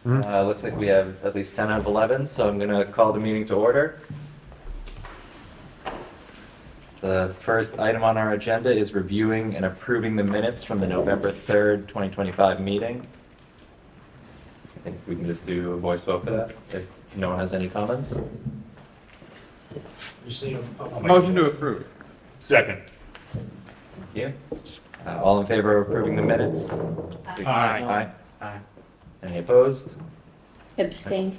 Looks like we have at least 10 out of 11, so I'm going to call the meeting to order. The first item on our agenda is reviewing and approving the minutes from the November 3rd, 2025 meeting. I think we can just do a voice vote for that, if no one has any comments. Motion to approve. Second. Thank you. All in favor of approving the minutes? Aye. Aye. Any opposed? Abstain.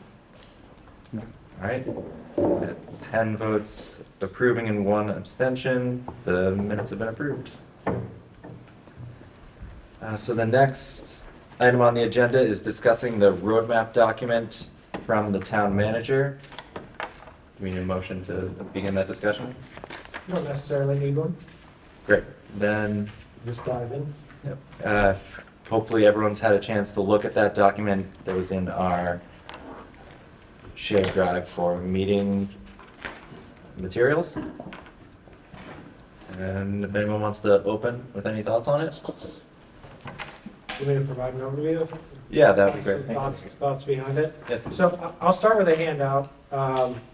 All right. 10 votes approving and 1 abstention. The minutes have been approved. So the next item on the agenda is discussing the roadmap document from the town manager. Do we need a motion to begin that discussion? Don't necessarily need one, Great. Then just dive in. hopefully everyone's had a chance to look at that document that was in our shared drive for meeting materials. And if anyone wants to open with any thoughts on it? You want me to provide an overview? Yeah, that would be great. Thank Thoughts behind it? you. Yes, please. So I'll start with a handout.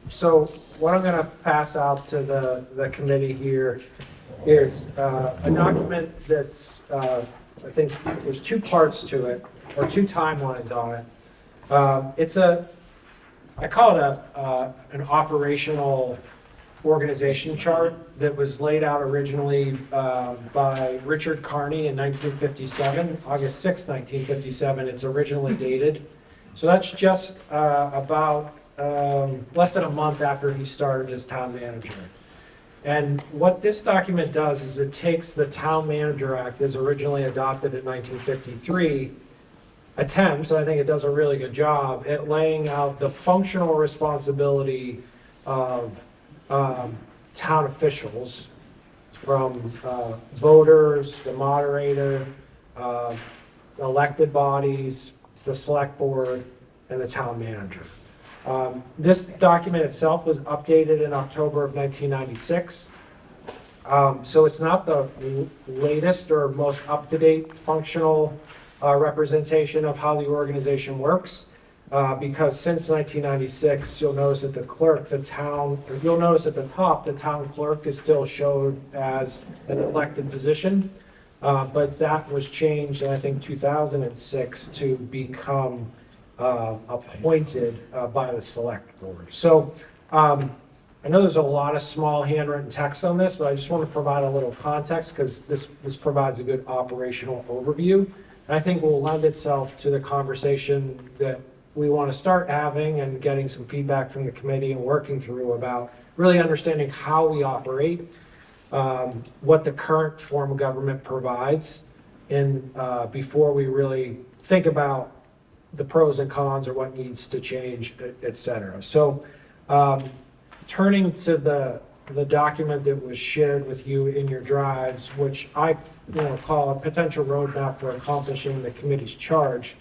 So what I'm gonna pass out to the committee here is a document that's, I think there's 2 parts to it, or 2 timelines on it. I call it an operational organization chart that was laid out originally by Richard Carney in 1957, August 6, 1957. It's originally dated. So that's just about less than a month after he started as town manager. And what this document does is it takes the Town Manager Act as originally adopted in 1953, attempts, and I think it does a really good job, at laying out the functional responsibility of town officials, from voters, the moderator, elected bodies, the select board, and the town manager. This document itself was updated in October of 1996. So it's not the latest or most up-to-date functional representation of how the organization works. Because since 1996, you'll notice at the top, the town clerk is still showed as an elected position. But that was changed in, I think, 2006 to become appointed by the select board. So I know there's a lot of small handwritten text on this, but I just want to provide a little context because this provides a good operational overview. And I think will lend itself to the conversation that we want to start having and getting some feedback from the committee and working through about really understanding how we operate, what the current form of government provides, and before we really think about the pros and cons or what needs to change, et cetera. So turning to the document that was shared with you in your drives, which I call a potential roadmap for accomplishing the committee's charge.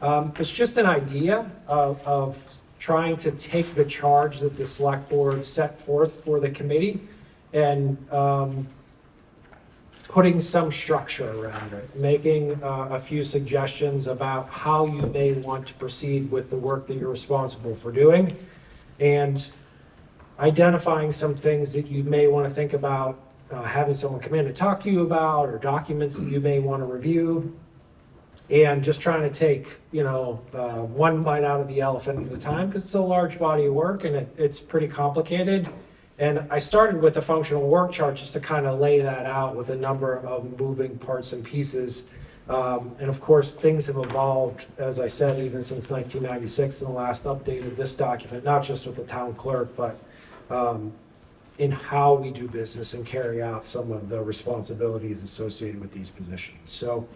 It's just an idea of trying to take the charge that the select board set forth for the committee and putting some structure around it, making a few suggestions about how you may want to proceed with the work that you're responsible for doing, and identifying some things that you may want to think about having someone come in and talk to you about, or documents that you may want to review, and just trying to take, one bite out of the elephant at a time, because it's a large body of work and it's pretty complicated. And I started with the functional work chart just to kind of lay that out with a number of moving parts and pieces. And of course, things have evolved, as I said, even since 1996 and the last update of this document, not just with the town clerk, but in how we do business and carry out some of the responsibilities associated with these positions. So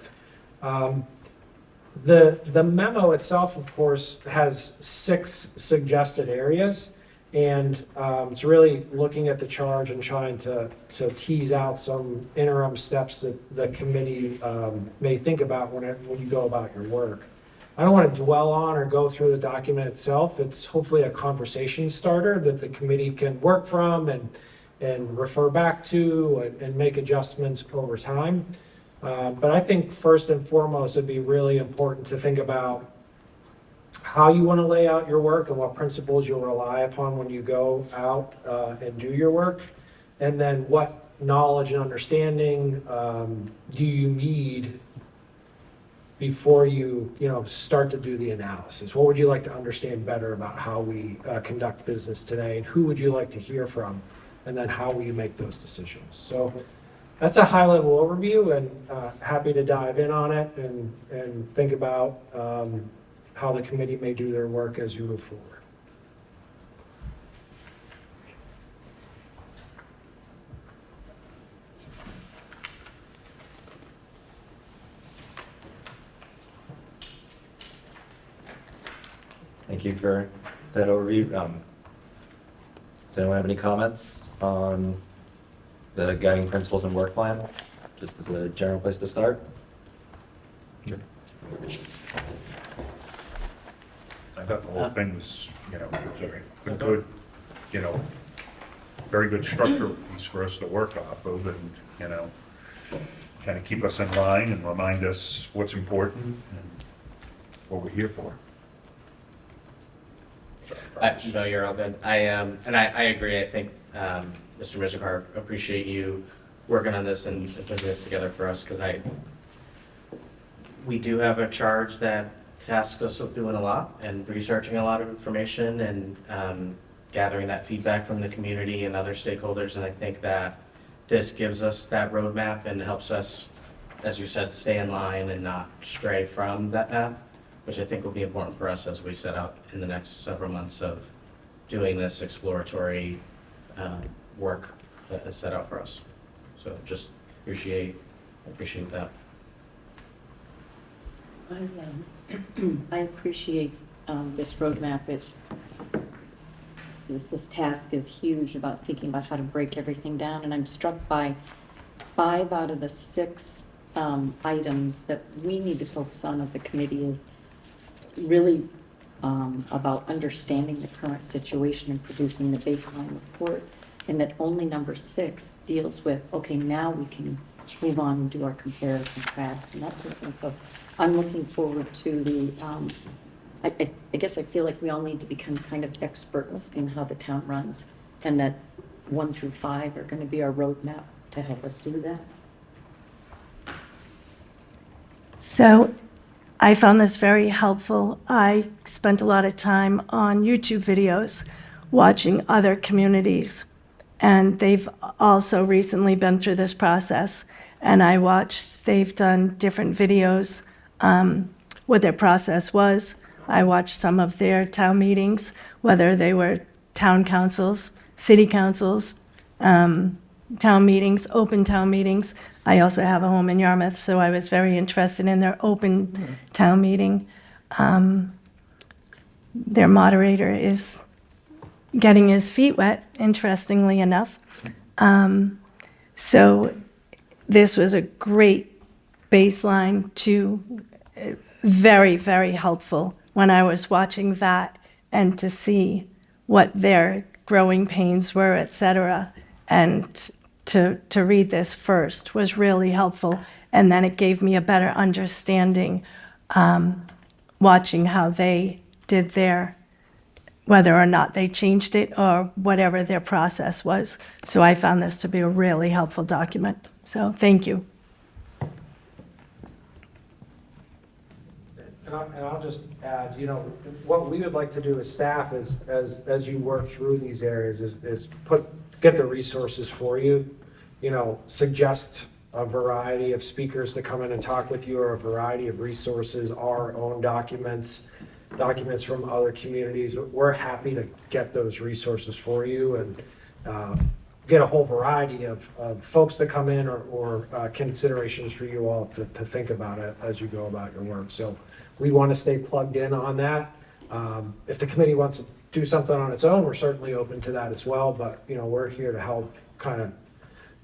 the memo itself, of course, has 6 suggested areas. And it's really looking at the charge and trying to tease out some interim steps that the committee may think about when you go about your work. I don't want to dwell on or go through the document itself. It's hopefully a conversation starter that the committee can work from and refer back to and make adjustments over time. But I think first and foremost, it'd be really important to think about how you want to lay out your work and what principles you'll rely upon when you go out and do your work. And then what knowledge and understanding do you need before you start to do the analysis? What would you like to understand better about how we conduct business today? And who would you like to hear from? And then how will you make those decisions? So that's a high-level overview, and happy to dive in on it and think about how the committee may do their work as you move forward. Thank you for that overview. Does anyone have any comments on the guiding principles and work plan, just as a general place to start? I thought the whole thing was, was a good, very good structure piece for us to work off of and, kind of keep us in line and remind us what's important and what we're here for. No, you're all good. I agree. I think, Mr. Mizikar, appreciate you working on this and putting this together for us, because we do have a charge that tasks us with doing a lot and researching a lot of information and gathering that feedback from the community and other stakeholders. And I think that this gives us that roadmap and helps us, as you said, stay in line and not stray from that path, which I think will be important for us as we set out in the next several months of doing this exploratory work that is set out for us. So just appreciate that. I appreciate this roadmap. This task is huge about thinking about how to break everything down, and I'm struck by 5 out of the 6 items that we need to focus on as a committee is really about understanding the current situation and producing the baseline report, and that only number 6 deals with, okay, now we can move on and do our compare and contrast and that sort of thing. So I'm looking forward to the, I guess I feel like we all need to become kind of experts in how the town runs, and that 1 through 5 are going to be our roadmap to help us do that. So I found this very helpful. I spent a lot of time on YouTube videos watching other communities, and they've also recently been through this process. And I watched, they've done different videos, what their process was. I watched some of their town meetings, whether they were town councils, city councils, town meetings, open town meetings. I also have a home in Yarmouth, so I was very interested in their open town meeting. Their moderator is getting his feet wet, interestingly enough. So this was a great baseline to very, very helpful when I was watching that, and to see what their growing pains were, et cetera. And to read this first was really helpful. And then it gave me a better understanding, watching how they did their, whether or not they changed it or whatever their process was. So I found this to be a really helpful document. So thank you. And I'll just add, what we would like to do as staff is, as you work through these areas, is get the resources for you. Suggest a variety of speakers to come in and talk with you, or a variety of resources, our own documents from other communities. We're happy to get those resources for you, and get a whole variety of folks that come in, or considerations for you all to think about it as you go about your work. So we want to stay plugged in on that. If the committee wants to do something on its own, we're certainly open to that as well. But we're here to help kind of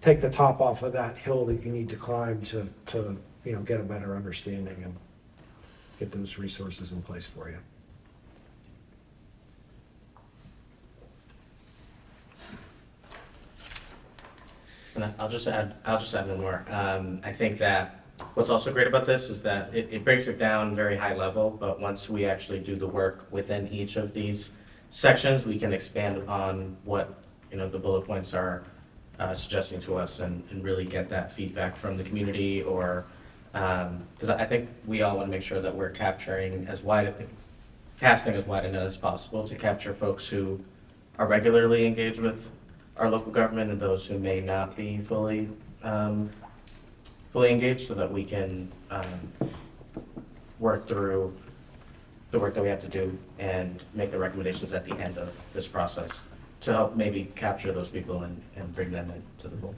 take the top off of that hill that you need to climb to get a better understanding and get those resources in place for you. And I'll just add one more. I think that what's also great about this is that it breaks it down very high level, but once we actually do the work within each of these sections, we can expand upon what, the bullet points are suggesting to us and really get that feedback from the community or, because I think we all want to make sure that we're capturing casting as wide a net as possible to capture folks who are regularly engaged with our local government and those who may not be fully engaged so that we can work through the work that we have to do and make the recommendations at the end of this process to help maybe capture those people and bring them into the fold.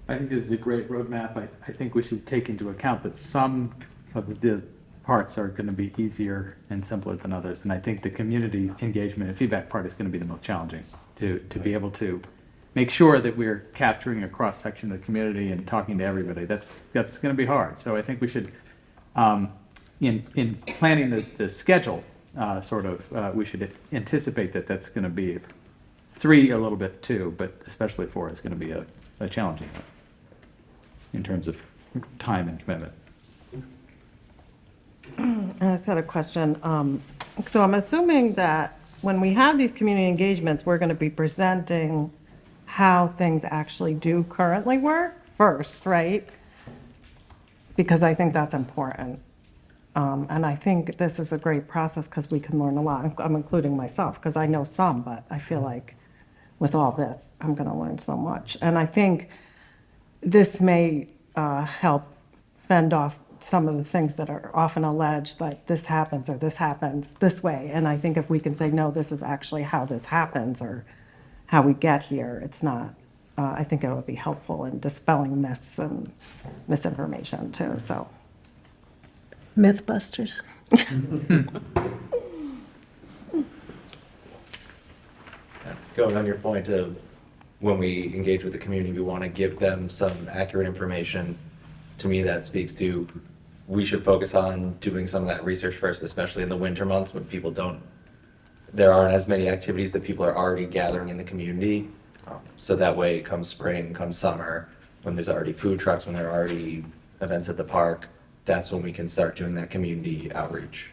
I think this is a great roadmap. I think we should take into account that some of the parts are going to be easier and simpler than others. And I think the community engagement and feedback part is going to be the most challenging to be able to make sure that we're capturing a cross section of the community and talking to everybody. That's going to be hard. So I think we should, in planning the schedule, we should anticipate that that's going to be 3 a little bit too, but especially 4 is going to be a challenging one in terms of time and commitment. I just had a question. So I'm assuming that when we have these community engagements, we're going to be presenting how things actually do currently work first, right? Because I think that's important. And I think this is a great process because we can learn a lot. I'm including myself because I know some, but I feel like with all this, I'm going to learn so much. And I think this may help fend off some of the things that are often alleged, like this happens or this happens this way. And I think if we can say, no, this is actually how this happens or how we get here, it's not, I think it would be helpful in dispelling myths and misinformation too, so. Mythbusters. Going on your point of when we engage with the community, we want to give them some accurate information. To me, that speaks to, we should focus on doing some of that research first, especially in the winter months when there aren't as many activities that people are already gathering in the community. So that way, come spring, come summer, when there's already food trucks, when there are already events at the park, that's when we can start doing that community outreach.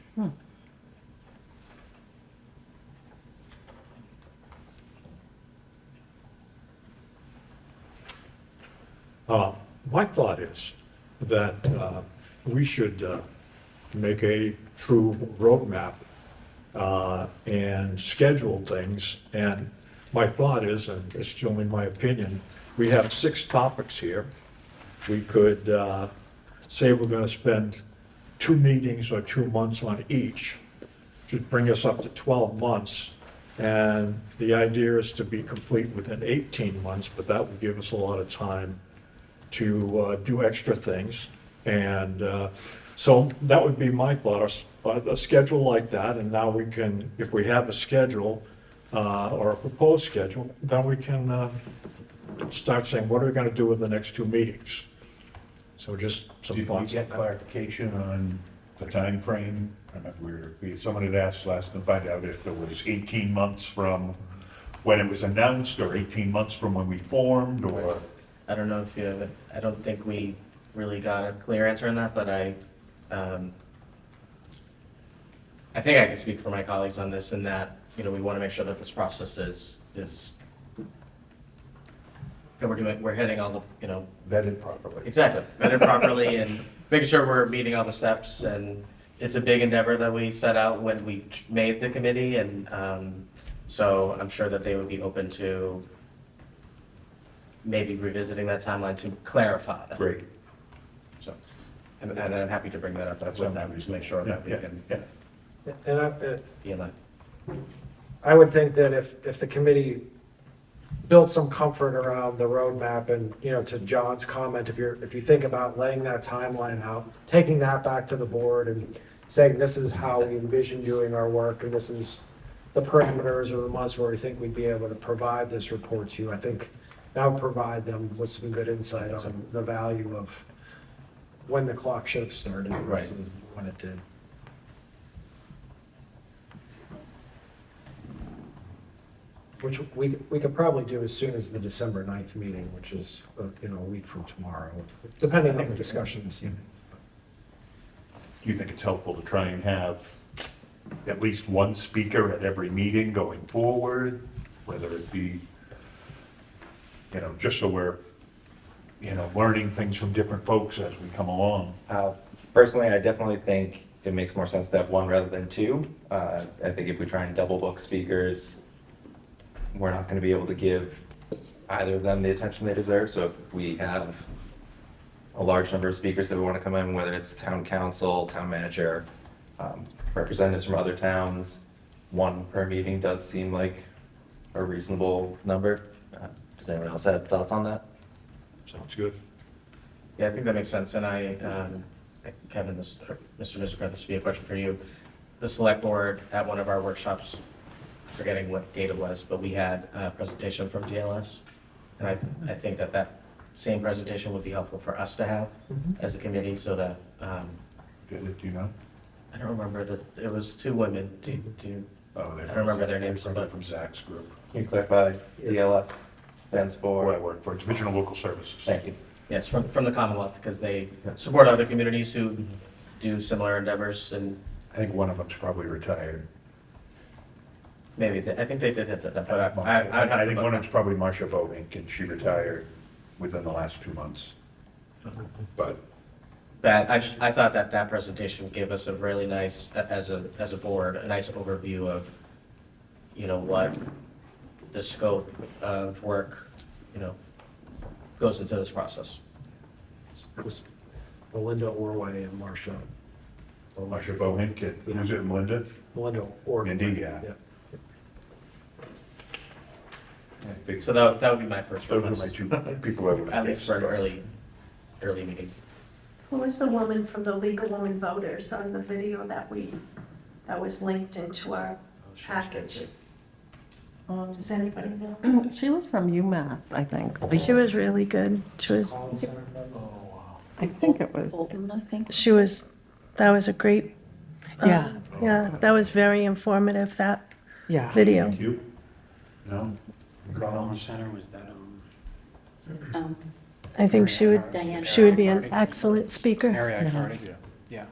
My thought is that we should make a true roadmap and schedule things. And my thought is, and it's only my opinion, we have 6 topics here. We could say we're going to spend 2 meetings or 2 months on each, which would bring us up to 12 months. And the idea is to be complete within 18 months, but that would give us a lot of time to do extra things. And so that would be my thought, a schedule like that. And now we can, if we have a schedule or a proposed schedule, then we can start saying, what are we going to do with the next 2 meetings? So just some Did we thoughts on get that. clarification on the time frame? I remember someone had asked last to find out if there was 18 months from when it was announced or 18 months from when we formed or. I don't know if you have, I don't think we really got a clear answer on that, but I think I can speak for my colleagues on this in that, we want to make sure that this process is that we're hitting all the, Vetted properly. exactly, vetted properly and making sure we're meeting all the steps. And it's a big endeavor that we set out when we made the committee. And so I'm sure that they would be open to maybe revisiting that timeline to clarify that. Great. So, and I'm happy to bring that up. That's what I would just make sure that we Yeah, can yeah. And be in line. I would think that if the committee built some comfort around the roadmap and, to John's comment, if you think about laying that timeline out, taking that back to the board and saying, this is how we envision doing our work and this is the parameters or the months where we think we'd be able to provide this report to you, I think that would provide them with some good insight on the value of when the clock should have started Right. versus when it did. which we could probably do as soon as the December 9th meeting, which is, a week from tomorrow, depending on the discussion this evening. Do you think it's helpful to try and have at least one speaker at every meeting going forward? Whether it be, just so we're, learning things from different folks as we come along. Personally, I definitely think it makes more sense to have one rather than two. I think if we try and double book speakers, we're not going to be able to give either of them the attention they deserve. So if we have a large number of speakers that we want to come in, whether it's town council, town manager, representatives from other towns, one per meeting does seem like a reasonable number. Does anyone else have thoughts on that? Sounds good. Yeah, I think that makes sense, and Kevin, or Mr. Mizikar, this would be a question for you. The select board at one of our workshops, forgetting what date it was, but we had a presentation from DLS. And I think that same presentation would be helpful for us to have as a committee, so that, Did it, do you know? I don't remember it was two women, Oh, I don't remember their names, but- From Zach's group, Can you clarify DLS stands where I for? work for, Division of Local Services. Thank you. yes, from the Commonwealth, because they support other communities who do similar endeavors, and I think one of them's probably retired. maybe, I think they did hit that, but I'd have I to think look. one of them's probably Marcia Bovink, and she retired within the last 2 months. But But I thought that presentation gave us a really nice, as a board, a nice overview of, what the scope of work, goes into this process. It was Melinda Orway and Marcia. Marcia Bovink, who's it, Melinda? Melinda Orway. Mindy, yeah. I think So that would be my first those are request, my two people I would. at least for early meetings. Who was the woman from the League of Women Voters on the video that was linked into our package? Does anybody know? She was from UMass, I think. She was really good. I think it was. Bolton, I think. That was a great, Yeah, yeah, that was very informative, that yeah. video. Thank you. No? Belmont Center, was that, I think she would be an excellent speaker. Mary Cardi? Yeah.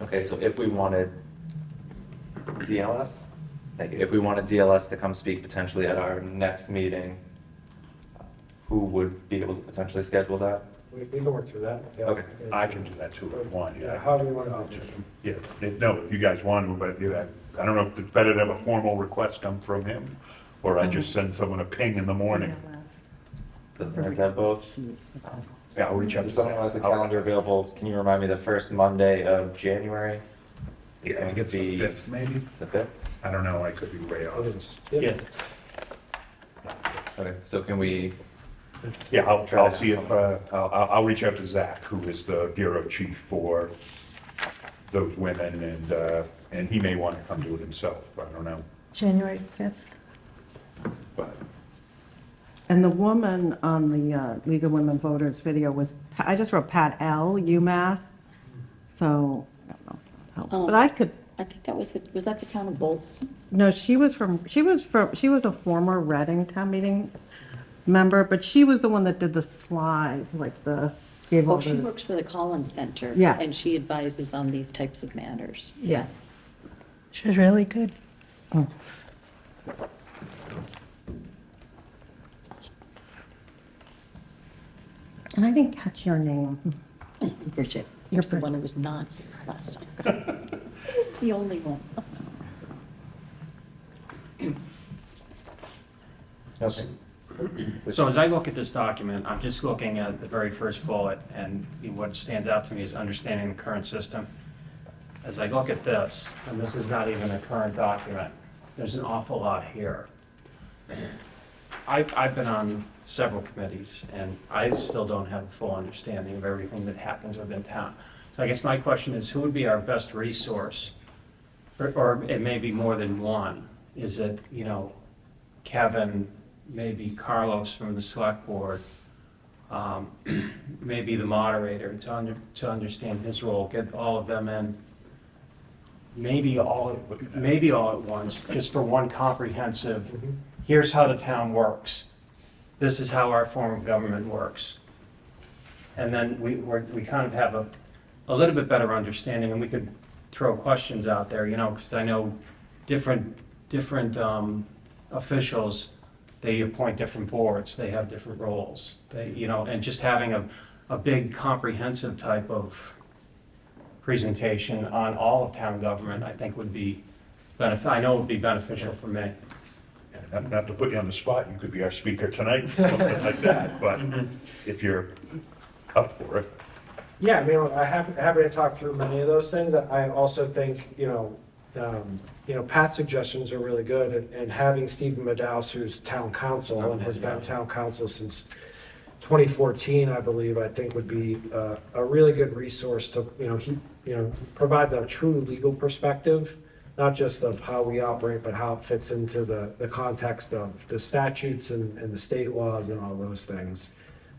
Okay, so if we wanted DLS, thank you. If we wanted DLS to come speak potentially at our next meeting, who would be able to potentially schedule that? We can work through that. Yeah. Okay. I can do that too if you want, yeah. How do you want to do it? Yeah, no, if you guys want to, but I don't know if it's better to have a formal request come from him, or I just send someone a ping in the morning. Doesn't hurt to have both. Yeah, I'll reach out to If someone has a Zach. calendar available, can you remind me the first Monday of January? Yeah, I think it's the 5th, maybe? The 5th? I don't know, I could be way It off. is. Yeah. Okay, so can we, Yeah, I'll see if, I'll reach out to Zach, who is the bureau chief for those women, and he may want to come do it himself, I don't know, January 5th. but. And the woman on the League of Women Voters video was, I just wrote Pat L., UMass. So, I don't know. if that helps. But I could, I think that was that the town of Bolton? no, she was a former Reading town meeting member, but she was the one that did the slide, gave all Oh, she the, works for the Collins Center. Yeah. And she advises on these types of matters. yeah. She was really good. And I didn't catch your name. Bridget, You're was the one who was not here last time. The only one. okay, So as I look at this document, I'm just looking at the very first bullet, and what stands out to me is understanding the current system. As I look at this, and this is not even a current document, there's an awful lot here. I've been on several committees, and I still don't have a full understanding of everything that happens within town. So I guess my question is, who would be our best resource? Or it may be more than one. Is it, Kevin, maybe Carlos from the select board, maybe the moderator to understand his role, get all of them in maybe all at once, just for one comprehensive, here's how the town works. This is how our form of government works. And then we kind of have a little bit better understanding, and we could throw questions out there, because I know different officials, they appoint different boards, they have different roles. And just having a big comprehensive type of presentation on all of town government, I think would be I know it would be beneficial for me. And not to put you on the spot, you could be our speaker tonight, something like that, but if you're up for it. Yeah, I mean, I'm happy to talk through many of those things. I also think, past suggestions are really good, and having Stephen Madaus, who's town council and has been town council since 2014, I believe, I think would be a really good resource to, provide the true legal perspective, not just of how we operate, but how it fits into the context of the statutes and the state laws and all those things.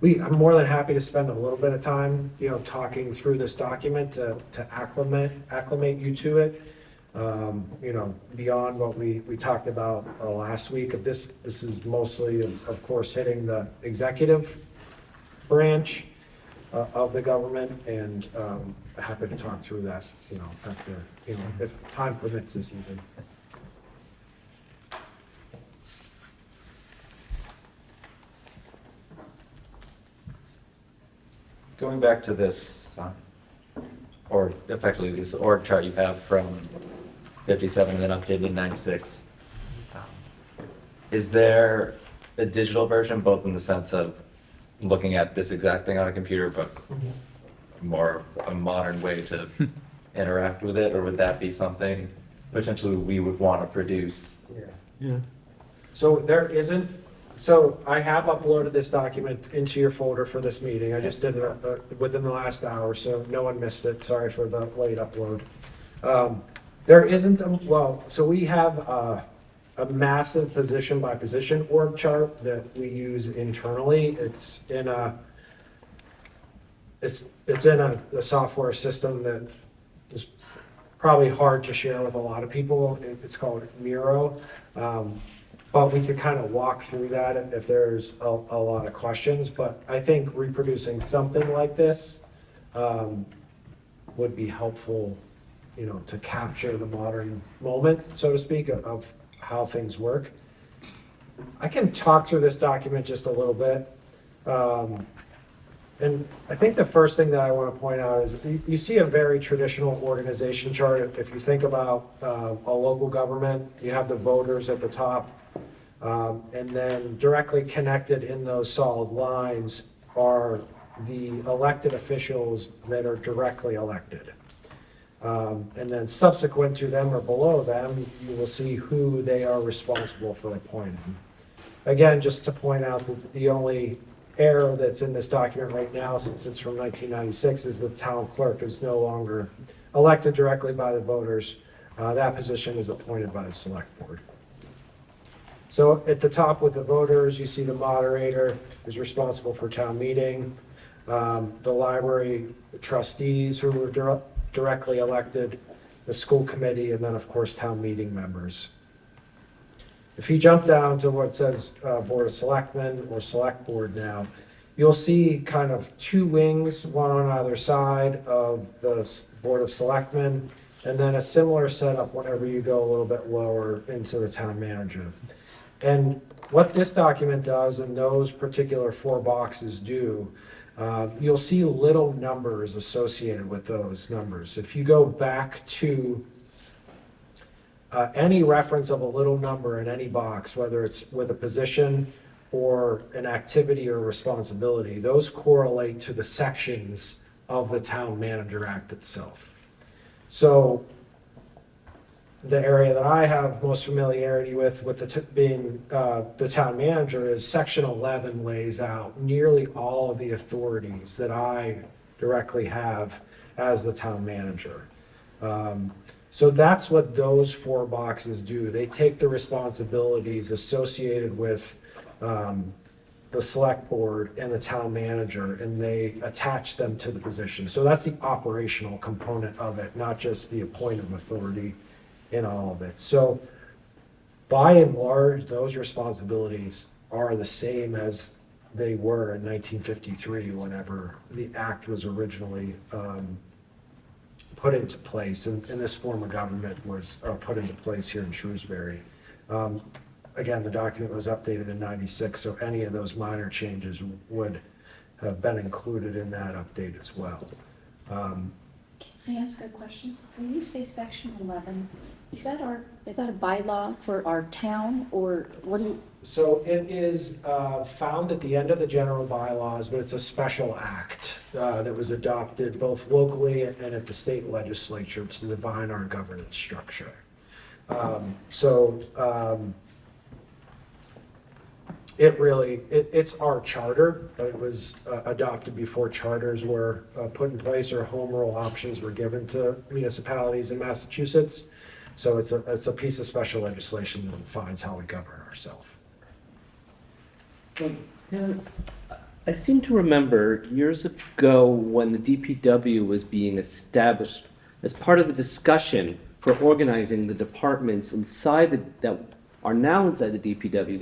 I'm more than happy to spend a little bit of time, talking through this document to acclimate you to it. Beyond what we talked about last week. This is mostly, of course, hitting the executive branch of the government, and happy to talk through that, after, if time permits this evening. Going back to this, or effectively this org chart you have from 57 and then updated in 96, is there a digital version, both in the sense of looking at this exact thing on a computer, but more a modern way to interact with it, or would that be something potentially we would want to produce? Yeah. So there isn't, so I have uploaded this document into your folder for this meeting. I just did it within the last hour, so no one missed it. Sorry for the late upload. There isn't, so we have a massive position by position org chart that we use internally. It's in a software system that is probably hard to share with a lot of people. It's called Miro. But we could kind of walk through that if there's a lot of questions. But I think reproducing something like this would be helpful, to capture the modern moment, so to speak, of how things work. I can talk through this document just a little bit. And I think the first thing that I want to point out is you see a very traditional organization chart. If you think about a local government, you have the voters at the top. And then directly connected in those solid lines are the elected officials that are directly elected. And then subsequent to them or below them, you will see who they are responsible for appointing. Again, just to point out that the only error that's in this document right now, since it's from 1996, is the town clerk is no longer elected directly by the voters. That position is appointed by the select board. So at the top with the voters, you see the moderator is responsible for town meeting, the library trustees who were directly elected, the school committee, and then of course town meeting members. If you jump down to what says Board of Selectmen or Select Board now, you'll see kind of two wings, one on either side of the Board of Selectmen, and then a similar setup whenever you go a little bit lower into the town manager. And what this document does, and those particular four boxes do, you'll see little numbers associated with those numbers. If you go back to any reference of a little number in any box, whether it's with a position or an activity or responsibility, those correlate to the sections of the Town Manager Act itself. So the area that I have most familiarity with being the town manager is Section 11 lays out nearly all of the authorities that I directly have as the town manager. So that's what those four boxes do. They take the responsibilities associated with the select board and the town manager, and they attach them to the position. So that's the operational component of it, not just the appointive authority in all of it. So by and large, those responsibilities are the same as they were in 1953, whenever the act was originally put into place, and this form of government was put into place here in Shrewsbury. Again, the document was updated in 96, so any of those minor changes would have been included in that update as well. Can I ask a question? When you say section 11, is that a bylaw for our town, or what do you? So it is found at the end of the general bylaws, but it's a special act that was adopted both locally and at the state legislature to define our governance structure. It's our charter, but it was adopted before charters were put in place or home rule options were given to municipalities in Massachusetts. So it's a piece of special legislation that defines how we govern ourselves. I seem to remember years ago when the DPW was being established, as part of the discussion for organizing the departments that are now inside the DPW,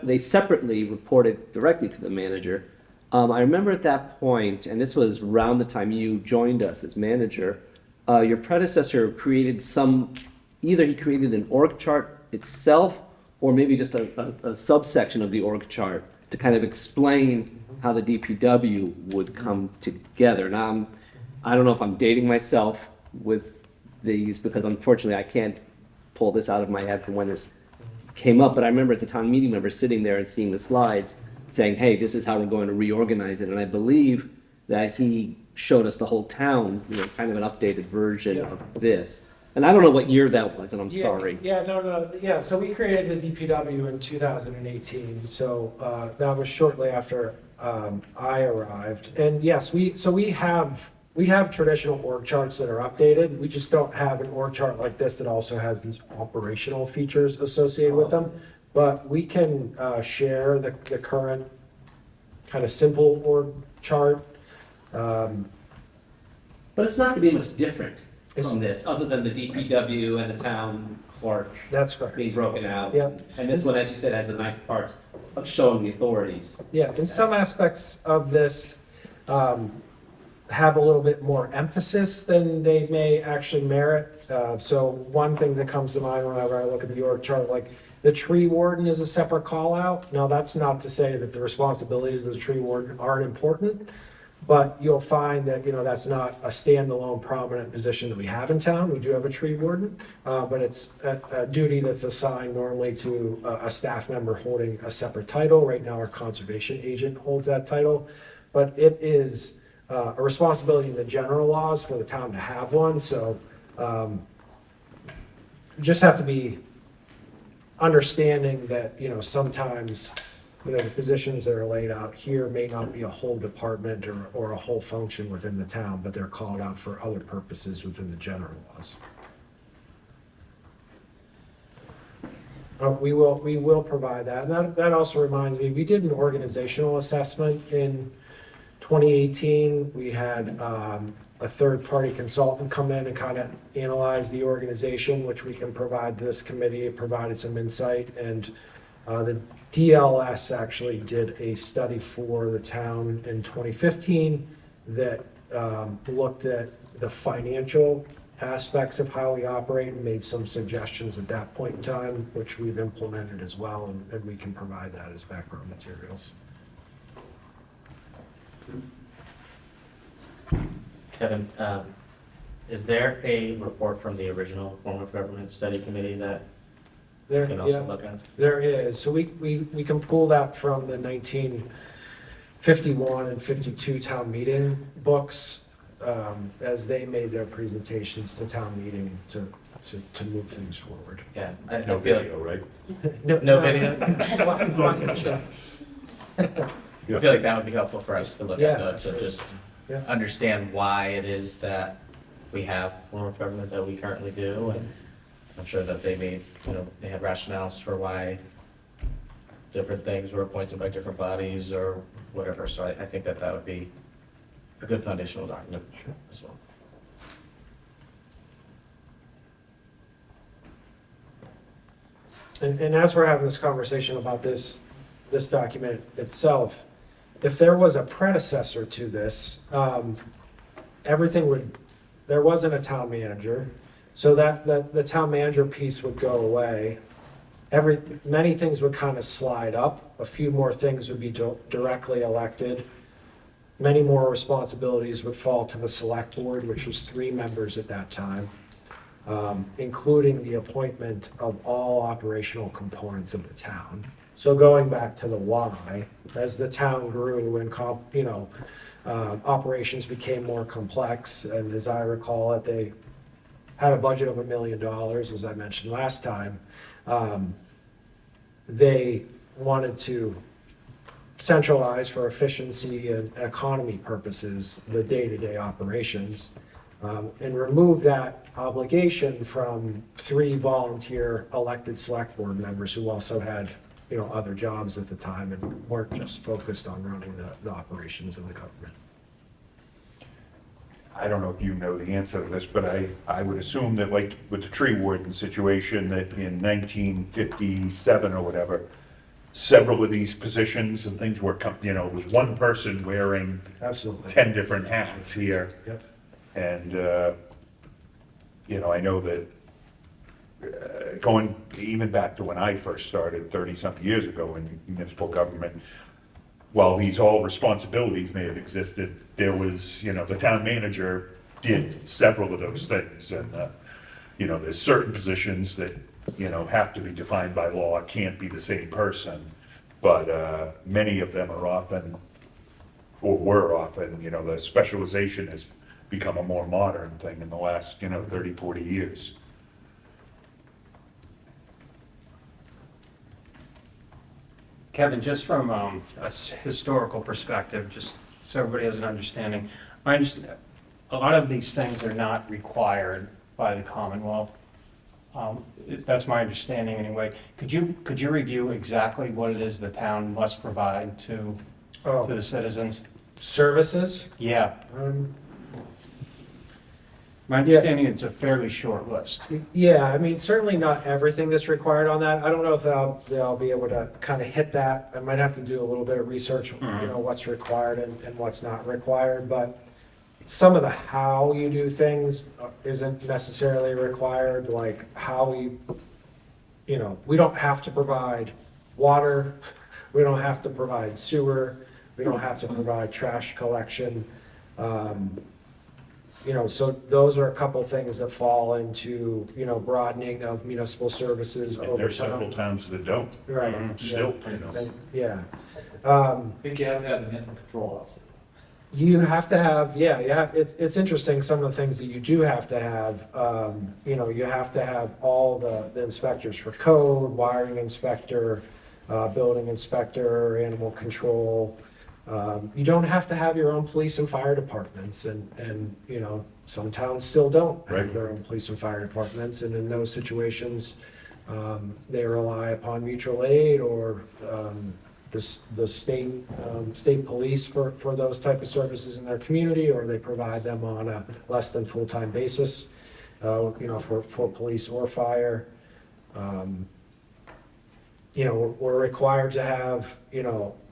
they separately reported directly to the manager. I remember at that point, and this was around the time you joined us as manager, your predecessor created either he created an org chart itself, or maybe just a subsection of the org chart to kind of explain how the DPW would come together. Now, I don't know if I'm dating myself with these, because unfortunately I can't pull this out of my head from when this came up, but I remember as a town meeting member sitting there and seeing the slides saying, hey, this is how we're going to reorganize it. And I believe that he showed us the whole town, kind of an updated version of this. And I don't know what year that was, and I'm sorry. Yeah, so we created the DPW in 2018, so that was shortly after I arrived. And yes, we have traditional org charts that are updated. We just don't have an org chart like this that also has these operational features associated with them. But we can share the current kind of simple org chart. But it's not going to be much different from this, other than the DPW and the town clerk That's correct. being broken out. Yep. And this one, as you said, has the nice parts of showing the authorities. Yeah, and some aspects of this have a little bit more emphasis than they may actually merit. So one thing that comes to mind whenever I look at the org chart, like the tree warden is a separate call out. Now, that's not to say that the responsibilities of the tree warden aren't important, but you'll find that, that's not a standalone prominent position that we have in town. We do have a tree warden, but it's a duty that's assigned normally to a staff member holding a separate title. Right now, our conservation agent holds that title, but it is a responsibility in the general laws for the town to have one. So just have to be understanding that, sometimes the positions that are laid out here may not be a whole department or a whole function within the town, but they're called out for other purposes within the general laws. We will provide that. And that also reminds me, we did an organizational assessment in 2018. We had a third-party consultant come in and kind of analyze the organization, which we can provide this committee. It provided some insight, and the DLS actually did a study for the town in 2015 that looked at the financial aspects of how we operate and made some suggestions at that point in time, which we've implemented as well, and we can provide that as background materials. Kevin, is there a report from the original form of government study committee that we There, can yeah, also look at? there is. So we can pull that from the 1951 and 52 town meeting books, as they made their presentations to town meeting to move things forward. Yeah, I No feel like, video, right? no video? I Yeah. feel like that would be helpful for us to look at, though, Yeah. to just Yeah. understand why it is that we have form of government that we currently do, and I'm sure that they made, they had rationales for why different things were appointed by different bodies or whatever, so I think that that would be a good foundational document as well. And as we're having this conversation about this document itself, if there was a predecessor to this, everything would, there wasn't a town manager, so that the town manager piece would go away. Many things would kind of slide up, a few more things would be directly elected. Many more responsibilities would fall to the select board, which was 3 members at that time, including the appointment of all operational components of the town. So going back to the why, as the town grew and operations became more complex, and as I recall it, they had a budget of $1 million, as I mentioned last time. They wanted to centralize for efficiency and economy purposes the day-to-day operations, and remove that obligation from 3 volunteer elected select board members who also had, other jobs at the time and weren't just focused on running the operations of the government. I don't know if you know the answer to this, but I would assume that like with the tree warden situation, that in 1957 or whatever, several of these positions and things were, it was one person wearing Absolutely. 10 different hats here. Yep. And, I know that going even back to when I first started 30-something years ago in municipal government, while these all responsibilities may have existed, there was, the town manager did several of those things. And, there's certain positions that, have to be defined by law, can't be the same person. But many of them are often, or were often, the specialization has become a more modern thing in the last, 30, 40 years. Kevin, just from a historical perspective, just so everybody has an understanding, a lot of these things are not required by the Commonwealth. That's my understanding anyway. Could you review exactly what it is the town must provide to the citizens? Services? Yeah, my understanding it's a fairly short list. Yeah, certainly not everything that's required on that. I don't know if they'll be able to kind of hit that. I might have to do a little bit of research, what's required and what's not required, but some of the how you do things isn't necessarily required, like how we don't have to provide water, we don't have to provide sewer, we don't have to provide trash collection. So those are a couple things that fall into, broadening of municipal services And over there's several time. towns that don't, Right. still, Yeah. I think you have to have the animal control also. You have to have, it's interesting, some of the things that you do have to have, you have to have all the inspectors for code, wiring inspector, building inspector, animal control. You don't have to have your own police and fire departments, and some towns still don't have Right. their own police and fire departments, and in those situations, they rely upon mutual aid or the state police for those type of services in their community, or they provide them on a less than full-time basis, for police or fire. We're required to have,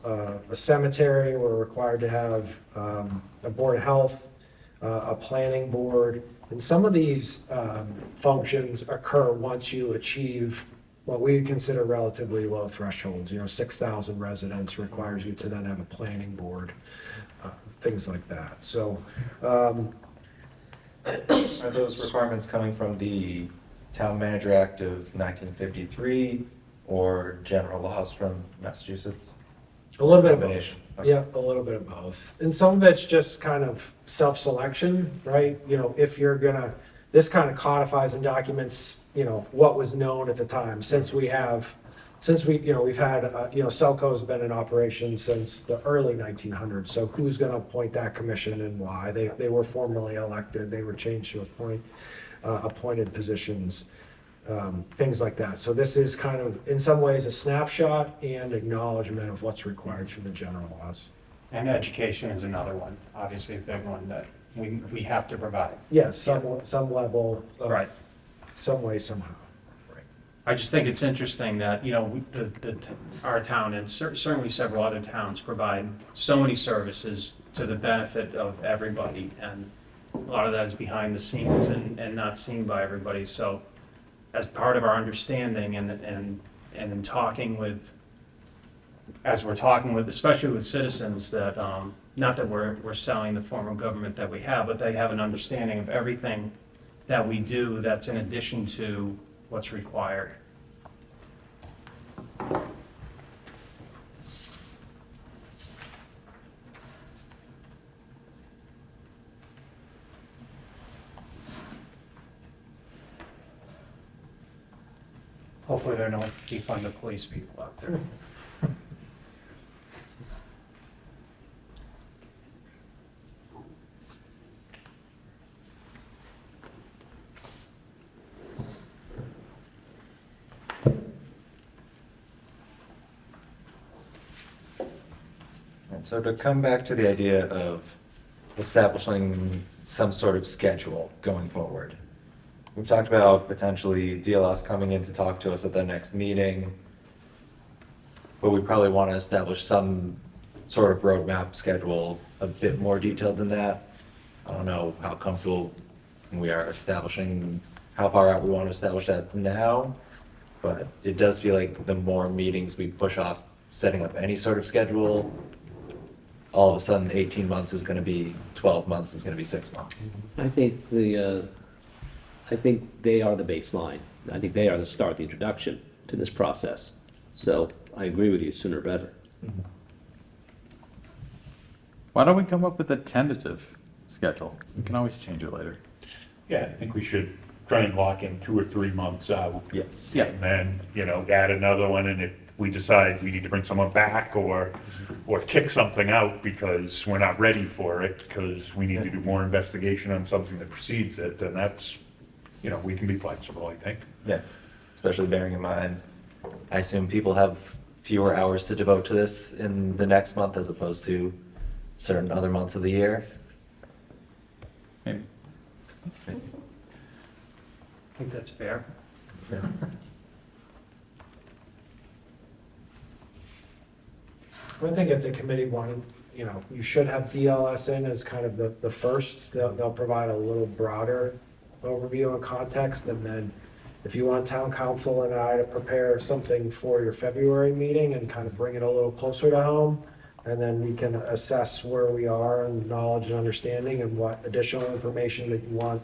a cemetery, we're required to have a board of health, a planning board. And some of these functions occur once you achieve what we consider relatively low thresholds. 6,000 residents requires you to then have a planning board, things like that. So, Are those requirements coming from the Town Manager Act of 1953 or general laws from Massachusetts? a little bit of both. Combination. Okay. Yeah, a little bit of both. And some of it's just kind of self-selection, right? If you're gonna, this kind of codifies and documents, what was known at the time. Since we've had, Selco's been in operation since the early 1900s. So who's gonna appoint that commission and why? They were formally elected, they were changed to appointed positions. things like that. So this is kind of, in some ways, a snapshot and acknowledgement of what's required for the general laws. And education is another one, obviously a big one that we have to provide. Yes, some level, Right. some way, somehow. I just think it's interesting that, you know, our town and certainly several other towns provide so many services to the benefit of everybody. And a lot of that is behind the scenes and not seen by everybody. So as part of our understanding and in talking with, as we're talking with, especially with citizens that, not that we're selling the form of government that we have, but they have an understanding of everything that we do that's in addition to what's required. Hopefully there are no defund the police people out there. And so to come back to the idea of establishing some sort of schedule going forward. We've talked about potentially DLS coming in to talk to us at the next meeting, but we probably want to establish some sort of roadmap schedule a bit more detailed than that. I don't know how comfortable we are establishing, how far out we want to establish that now, but it does feel like the more meetings we push off setting up any sort of schedule, all of a sudden 18 months is going to be 12 months, is going to be 6 months. I think I think they are the baseline. I think they are the start, the introduction to this process. So I agree with you, sooner better. Why don't we come up with a tentative schedule? We can always change it later. Yeah, I think we should try and lock in 2 or 3 months out. Yes. Yeah. And then, you know, add another one, and if we decide we need to bring someone back or kick something out because we're not ready for it, because we need to do more investigation on something that precedes it, then that's, you know, we can be flexible, I think. Yeah, especially bearing in mind, I assume people have fewer hours to devote to this in the next month as opposed to certain other months of the year. Maybe. I think that's fair. I think if the committee wanted, you know, you should have DLS in as kind of the first, they'll provide a little broader overview and context, and then if you want town council and I to prepare something for your February meeting and kind of bring it a little closer to home, and then we can assess where we are in knowledge and understanding and what additional information that you want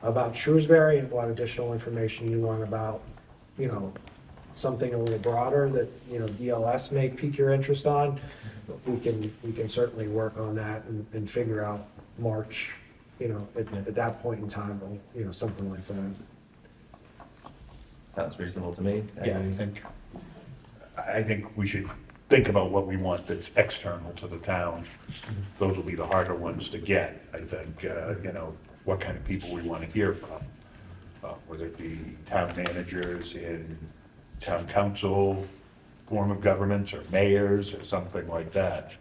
about Shrewsbury and what additional information you want about, you know, something a little broader that, you know, DLS may pique your interest on. We can certainly work on that and figure out March, you know, at that point in time, you know, something like that. Sounds reasonable to me. Yeah, I think we should think about what we want that's external to the town. Those will be the harder ones to get, I think, you know, what kind of people we want to hear from. Whether it be town managers in town council form of governments, or mayors, or something like that.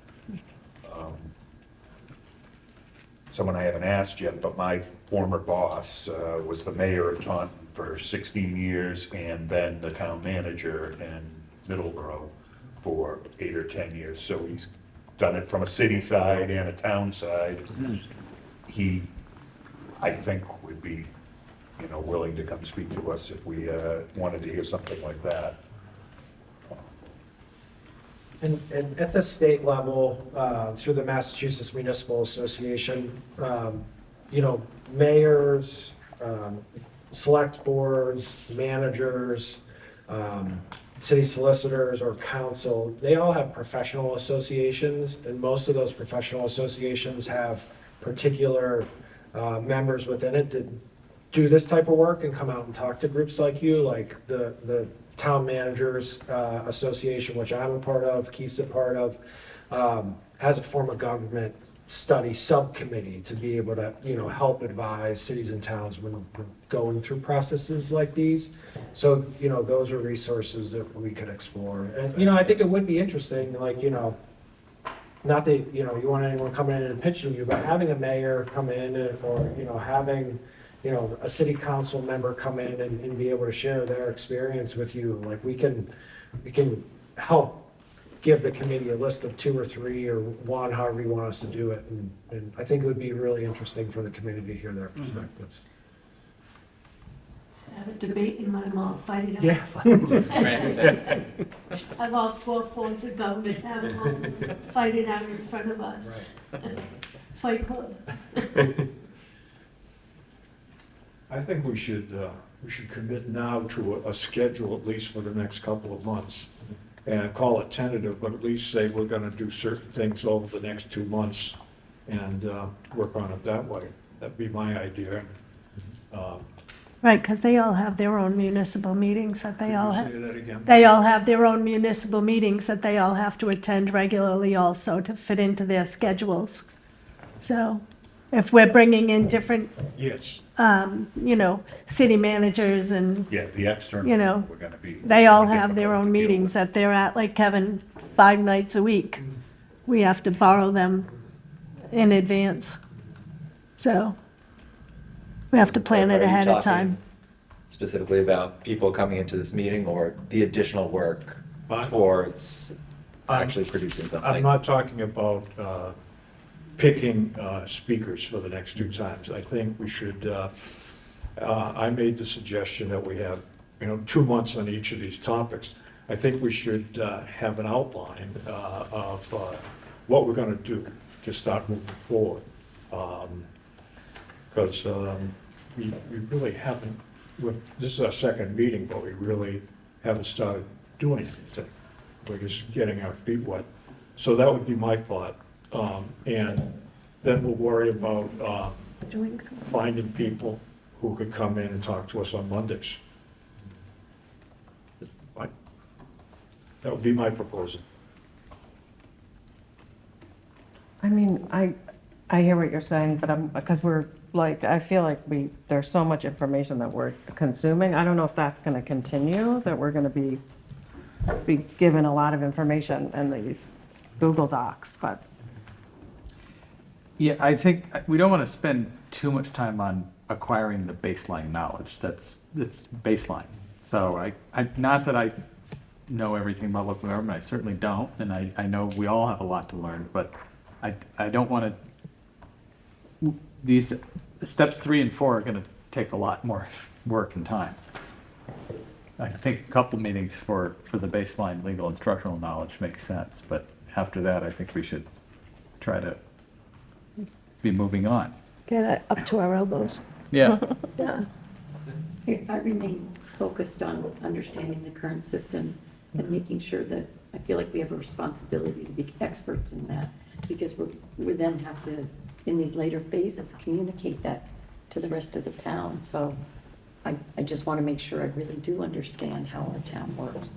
Someone I haven't asked yet, but my former boss was the mayor of Taunton for 16 years, and then the town manager in Middleborough for 8 or 10 years. So he's done it from a city side and a town side. He, I think, would be, you know, willing to come speak to us if we wanted to hear something like that. And at the state level, through the Massachusetts Municipal Association, you know, mayors, select boards, managers, city solicitors or council, they all have professional associations, and most of those professional associations have particular members within it that do this type of work and come out and talk to groups like you, like the Town Managers Association, which I'm a part of, Keith's a part of, has a form of government study subcommittee to be able to, you know, help advise cities and towns when going through processes like these. So, those are resources that we could explore. And, I think it would be interesting, like, not that, you want anyone coming in and pitching you, but having a mayor come in or, having, a city council member come in and be able to share their experience with you. Like, we can help give the committee a list of 2 or 3 or 1, however you want us to do it. And I think it would be really interesting for the community to hear their perspectives. Have a debate in my mouth, fight it out. Yeah. Right, exactly. Have all 4 forms of government, have them all fight it out in front of us. Fight Club. I think we should commit now to a schedule, at least for the next couple of months. And call it tentative, but at least say we're gonna do certain things over the next 2 months and work on it that way. That'd be my idea. Right, because they all have their own municipal meetings that they all Can have. you say that again? They all have their own municipal meetings that they all have to attend regularly also to fit into their schedules. So if we're bringing in different, Yes, city managers and yeah, the external, You know, we're gonna be. they all difficult have their to own deal meetings with. that they're at, like Kevin, 5 nights a week. We have to borrow them in advance. So we have to plan Are it you ahead of talking time. Specifically about people coming into this meeting or the additional work I- towards I'm- actually producing I'm something? not talking about picking speakers for the next 2 times. I think we should, I made the suggestion that we have, 2 months on each of these topics. I think we should have an outline of what we're going to do to start moving forward. Because we really haven't, this is our second meeting, but we really haven't started doing anything. We're just getting our feet wet. So that would be my thought. And then we'll worry about Doing something. finding people who could come in and talk to us on Mondays. Right. That would be my proposal. I mean, I hear what you're saying, but because we're like, I feel like there's so much information that we're consuming. I don't know if that's gonna continue, that we're gonna be given a lot of information in these Google Docs, but Yeah, I think we don't want to spend too much time on acquiring the baseline knowledge. That's baseline. So not that I know everything about local government, I certainly don't, and I know we all have a lot to learn, but I don't want to, these steps 3 and 4 are going to take a lot more work and time. I think a couple meetings for the baseline legal instructional knowledge makes sense, but after that, I think we should try to be moving on. Get up to our elbows. Yeah. Yeah. I remain focused on understanding the current system and making sure that, I feel like we have a responsibility to be experts in that, because we then have to, in these later phases, communicate that to the rest of the town. So I just want to make sure I really do understand how our town works.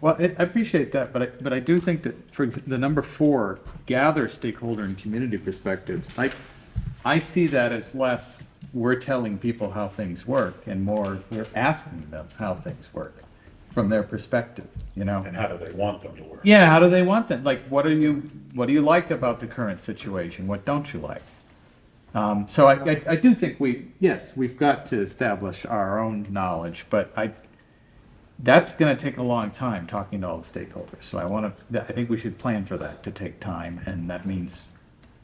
Well, I appreciate that, but I do think that, for the number 4, gather stakeholder and community perspectives. I see that as less, we're telling people how things work, and more, we're asking them how things work from their perspective, And how do they want them to work? Yeah, how do they want them? Like, what do you like about the current situation? What don't you like? So I do think we've got to establish our own knowledge, but that's going to take a long time, talking to all the stakeholders. So I think we should plan for that to take time, and that means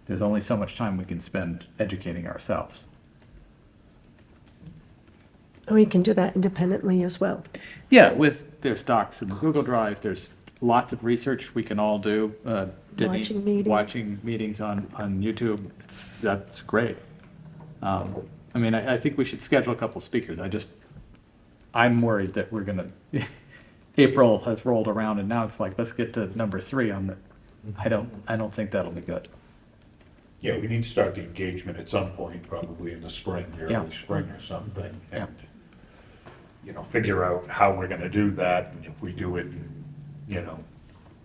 there's only so much time we can spend educating ourselves. We can do that independently as well. Yeah, there's docs in the Google Drive, there's lots of research we can all do. Watching meetings. Watching meetings on YouTube, that's great. I mean, I think we should schedule a couple speakers. I'm worried that we're gonna, April has rolled around and now it's like, let's get to number 3 on the, I don't think that'll be good. Yeah, we need to start the engagement at some point, probably in the spring, Yeah. early spring or something. Yeah. And, figure out how we're gonna do that, and if we do it,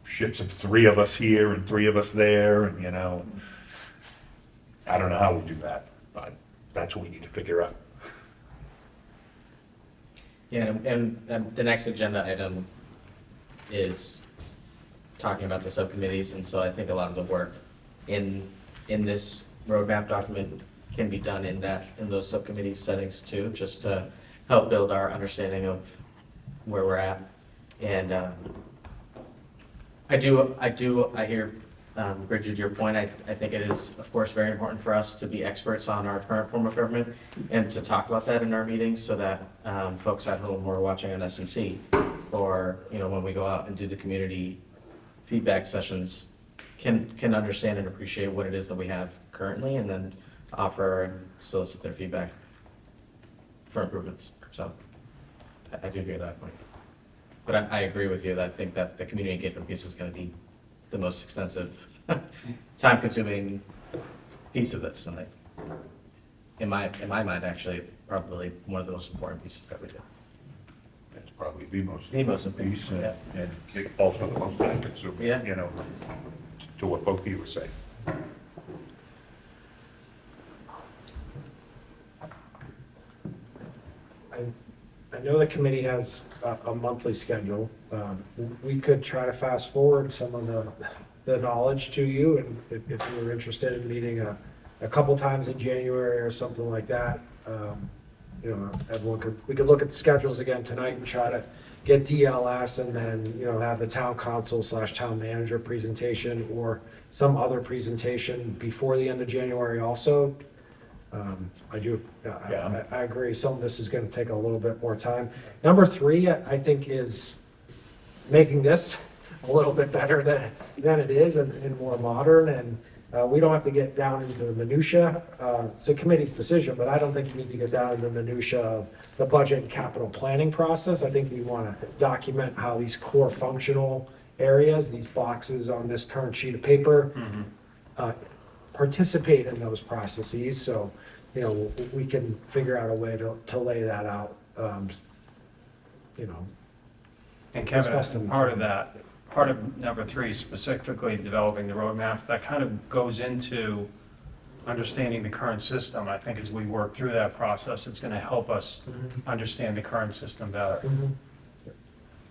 shifts of 3 of us here and 3 of us there, and, I don't know how we do that, but that's what we need to figure out. Yeah, and the next agenda item is talking about the subcommittees, and so I think a lot of the work in this roadmap document can be done in those subcommittee settings too, just to help build our understanding of where we're at. And I hear, Bridget, your point. I think it is, of course, very important for us to be experts on our current form of government and to talk about that in our meetings so that folks at home who are watching on SMC or, when we go out and do the community feedback sessions can understand and appreciate what it is that we have currently and then offer and solicit their feedback for improvements. So I do hear that point. But I agree with you that I think that the community engagement piece is going to be the most extensive, time-consuming piece of this. And in my mind, actually, probably one of the most important pieces that we do. That's probably the most The most important piece, important, and also the most time consuming, Yeah. To what both of you were saying. I know the committee has a monthly schedule. We could try to fast forward some of the knowledge to you, and if you were interested in meeting a couple times in January or something like that, we could look at the schedules again tonight and try to get DLS and then, have the town council / town manager presentation or some other presentation before the end of January also. I agree, some of this is gonna take a little bit more time. Number 3, I think, is making this a little bit better than it is and more modern, and we don't have to get down into the minutia. It's the committee's decision, but I don't think you need to get down into the minutia of the budget and capital planning process. I think we wanna document how these core functional areas, these boxes on this current sheet of paper, participate in those processes, so, we can figure out a way to lay that out, And discuss them. Kevin, part of number 3, specifically developing the roadmap, that kind of goes into understanding the current system. I think as we work through that process, it's gonna help us understand the current system better.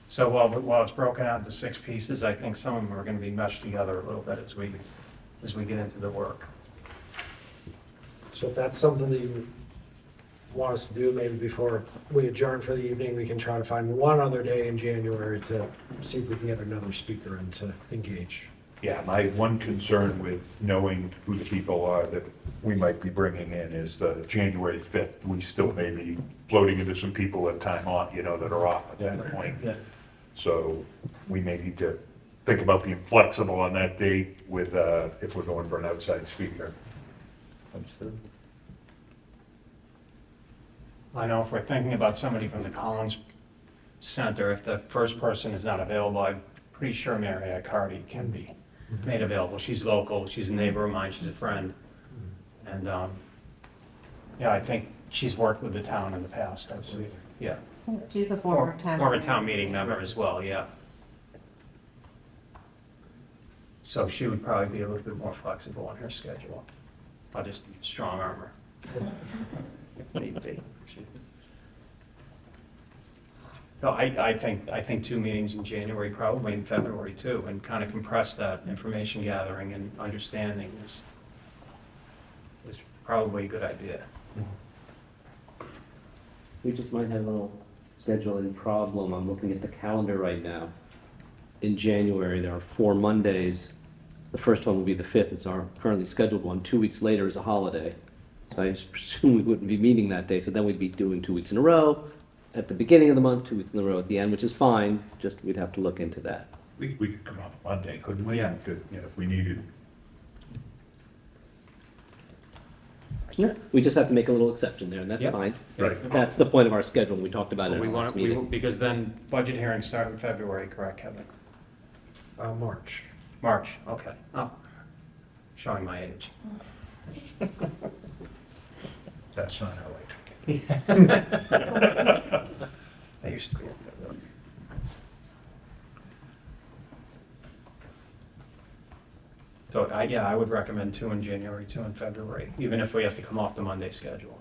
So while it's broken out into 6 pieces, I think some of them are gonna be meshed together a little bit as we get into the work. So if that's something that you want us to do, maybe before we adjourn for the evening, we can try to find one other day in January to see if we can get another speaker in to engage. Yeah, my one concern with knowing who the people are that we might be bringing in is the January 5th. We still may be floating into some people at time on, that are off at that point. So we may need to think about being flexible on that date with, if we're going for an outside speaker. Understood. I know if we're thinking about somebody from the Collins Center, if the first person is not available, I'm pretty sure Mary Accardi can be made available. She's local, she's a neighbor of mine, she's a friend. And, I think she's worked with the town in the past, I believe. Yeah. She's a former Former town meeting member as well, yeah. So she would probably be a little bit more flexible on her schedule. I'll just strong arm her. If need be. So I think 2 meetings in January, probably in February too, and kind of compress that information gathering and understanding is probably a good idea. We just might have a little scheduling problem. I'm looking at the calendar right now. In January, there are 4 Mondays. The first one will be the 5th. It's our currently scheduled one. 2 weeks later is a holiday. So I presume we wouldn't be meeting that day. So then we'd be doing 2 weeks in a row at the beginning of the month, 2 weeks in a row at the end, which is fine. Just we'd have to look into that. We could come off Monday, couldn't we? Yeah. Could, if we needed. Yeah, we just have to make a little exception there, and that's Yep. fine. Right. That's the point of our schedule. We talked about it We in our last want, meeting. because then budget hearings start in February, correct, Kevin? March. March, okay. Oh, showing my age. That's not how I took it. I used to be in February. So, I would recommend 2 in January, 2 in February, even if we have to come off the Monday schedule.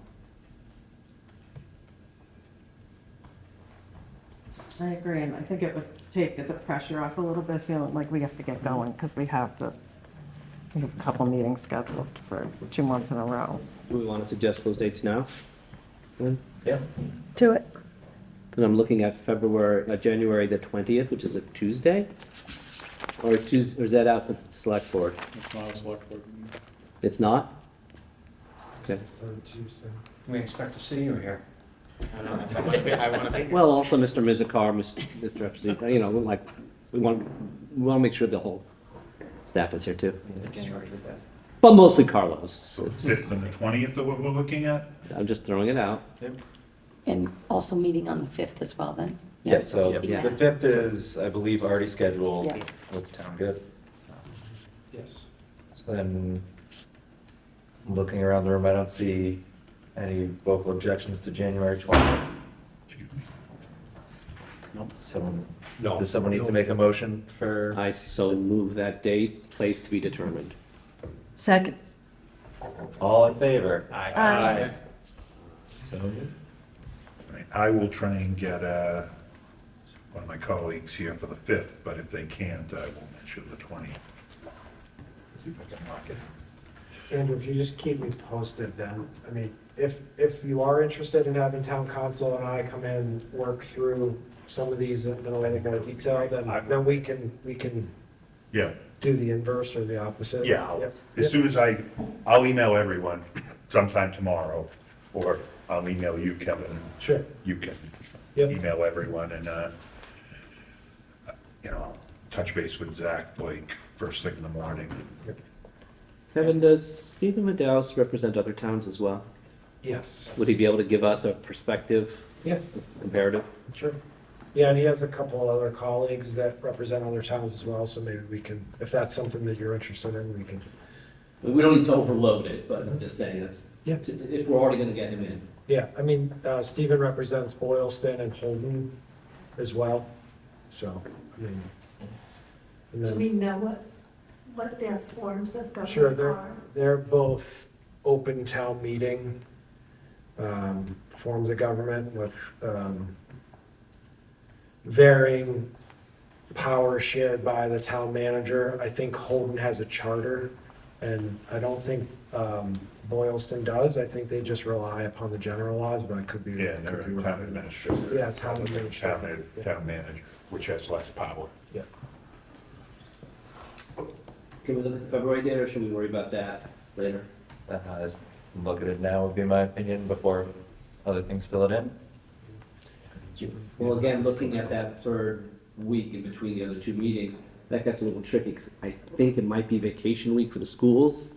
I agree, and I think it would take the pressure off a little bit, feeling like we have to get going, because we have a couple meetings scheduled for 2 months in a row. Do we want to suggest those dates now? Then Yeah. Do it. I'm looking at January the 20th, which is a Tuesday? Or is that out with the select board? It's not a select board meeting. It's not? Okay. We expect to see you here. I want to be here. Well, also Mr. Mizikar, Mr. Epstein, you know, like, we want to make sure the whole staff is here too. January the best. But mostly Carlos. So It's- 5th and the 20th that we're looking at? I'm just throwing it out. And also meeting on the 5th as well then? Yes, so Yeah. the 5th is, I believe, already scheduled Yeah. with Town Good. Yes. So then, looking around the room, I don't see any vocal objections to January 20th. Someone, No. does someone need to make a motion for? I so move that date, place to be determined. Second. All in favor? Aye. So, Right, I will try and get one of my colleagues here for the 5th, but if they can't, I will mention the 20th. See if I can lock it. Andrew, if you just keep me posted then, I mean, if you are interested in having town council and I come in and work through some of these in a little more detail, then we can Yeah, do the inverse or the opposite. yeah, Yep. as soon as I'll email everyone sometime tomorrow, or I'll email you, Kevin, Sure, you can Yep. email everyone and, touch base with Zach Blake first thing in the morning. Kevin, does Stephen Madaus represent other towns as well? yes. Would he be able to give us a perspective, Yeah, comparative? sure. Yeah, and he has a couple other colleagues that represent other towns as well, so maybe we can, if that's something that you're interested in, we can. We don't need to overload it, but I'm just saying that's, Yeah. if we're already gonna get him in. Yeah, I mean, Stephen represents Boylston and Holden as well, so, I mean. and Do then- we know what their forms of Sure, government are? they're both open town meeting forms of government with varying powers shared by the town manager. I think Holden has a charter, and I don't think Boylston does. I think they just rely upon the general laws, but I could be. Yeah, and they're could be a town wrong. administrator. Yeah, town administrator. Town manager, which has less power. Yeah. Can we look at the February date, or should we worry about that later? let's look at it now would be my opinion before other things fill it in. Well, again, looking at that third week in between the other two meetings, that gets a little tricky, 'cause I think it might be vacation week for the schools,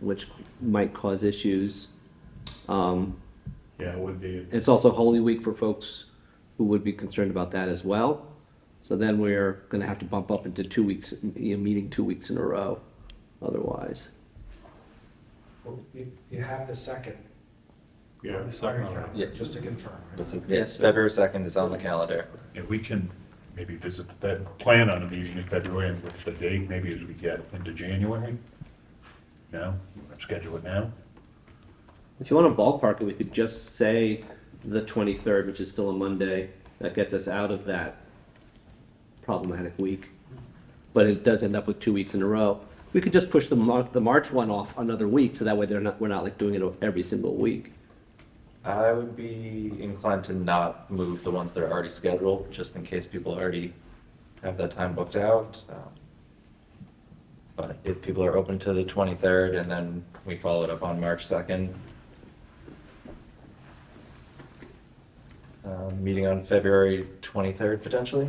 which might cause issues. Yeah, it would be. It's also Holy Week for folks who would be concerned about that as well. So then we're gonna have to bump up into 2 weeks, meeting 2 weeks in a row, otherwise. Well, you have the second. Yeah, Sorry, Yes. just to confirm. Yes, February 2nd is on the calendar. if we can maybe visit that, plan on a meeting in February, and what's the date, maybe as we get into January? No, schedule it now? If you wanna ballpark it, we could just say the 23rd, which is still a Monday. That gets us out of that problematic week. But it does end up with 2 weeks in a row. We could just push the March one off another week, so that way we're not like doing it every single week. I would be inclined to not move the ones that are already scheduled, just in case people already have that time booked out. But if people are open to the 23rd and then we follow it up on March 2nd. Meeting on February 23rd potentially.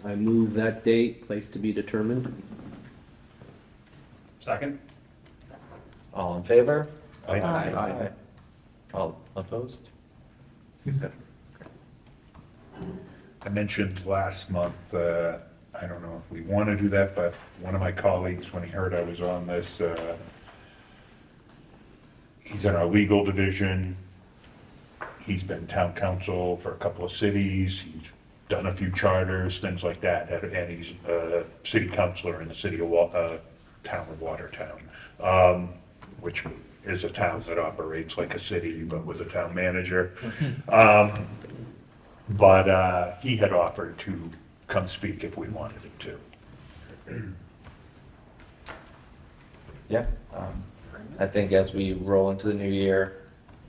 I move that date, place to be determined. Second? All in favor? Aye. All opposed? I mentioned last month, I don't know if we want to do that, but one of my colleagues, when he heard I was on this, he's in our legal division. He's been town council for a couple of cities. He's done a few charters, things like that, and he's a city councilor in the city of town of Watertown, which is a town that operates like a city, but with a town manager. But he had offered to come speak if we wanted him to. Yeah, I think as we roll into the new year,